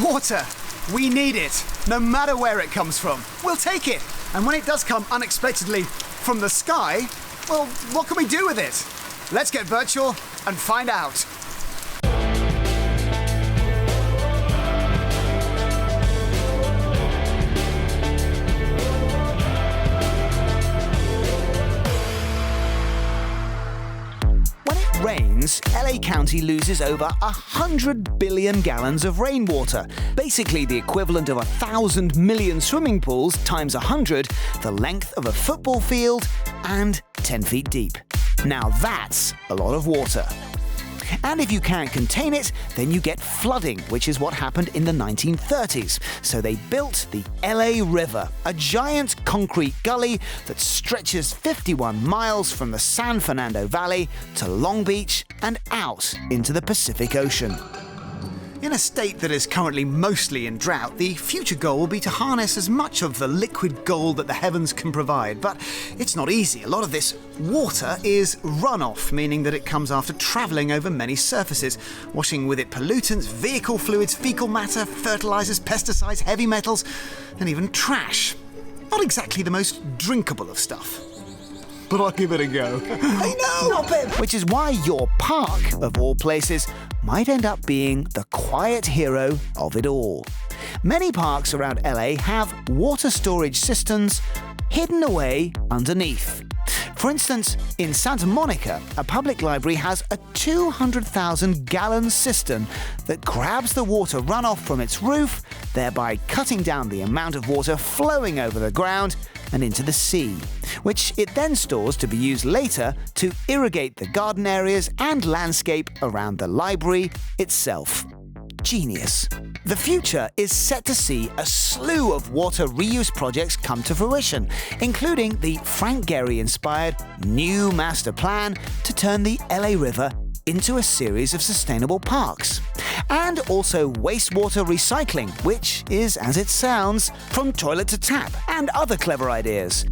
Water. We need it, no matter where it comes from. We'll take it. And when it does come unexpectedly from the sky, well, what can we do with it? Let's get virtual and find out. When it rains, LA County loses over 100 billion gallons of rainwater, basically the equivalent of 1,000 million swimming pools times 100, the length of a football field, and 10 feet deep. Now that's a lot of water. And if you can't contain it, then you get flooding, which is what happened in the 1930s. So they built the LA River, a giant concrete gully that stretches 51 miles from the San Fernando Valley to Long Beach and out into the Pacific Ocean. In a state that is currently mostly in drought, the future goal will be to harness as much of the liquid gold that the heavens can provide. But it's not easy. A lot of this water is runoff, meaning that it comes after travelling over many surfaces, washing with it pollutants, vehicle fluids, fecal matter, fertilisers, pesticides, heavy metals, and even trash. Not exactly the most drinkable of stuff. But I'll give it a go. I know! Not him! Which is why your park, of all places, might end up being the quiet hero of it all. Many parks around LA have water storage cisterns hidden away underneath. For instance, in Santa Monica, a public library has a 200,000-gallon cistern that grabs the water runoff from its roof, thereby cutting down the amount of water flowing over the ground and into the sea, which it then stores to be used later to irrigate the garden areas and landscape around the library itself. Genius. The future is set to see a slew of water reuse projects come to fruition, including the Frank Gehry-inspired new master plan to turn the LA River into a series of sustainable parks. And also wastewater recycling, which is, as it sounds, from toilet to tap, and other clever ideas.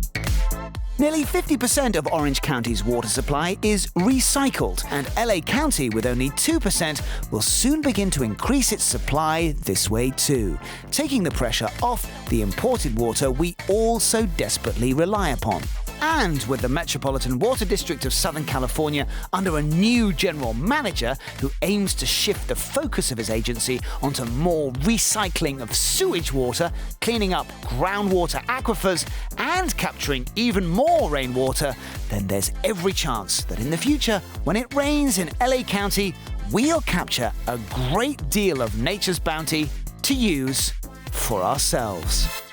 Nearly 50% of Orange County's water supply is recycled, and LA County, with only 2%, will soon begin to increase its supply this way too, taking the pressure off the imported water we all so desperately rely upon. And with the Metropolitan Water District of Southern California under a new general manager who aims to shift the focus of his agency onto more recycling of sewage water, cleaning up groundwater aquifers, and capturing even more rainwater, then there's every chance that in the future, when it rains in LA County, we'll capture a great deal of nature's bounty to use for ourselves.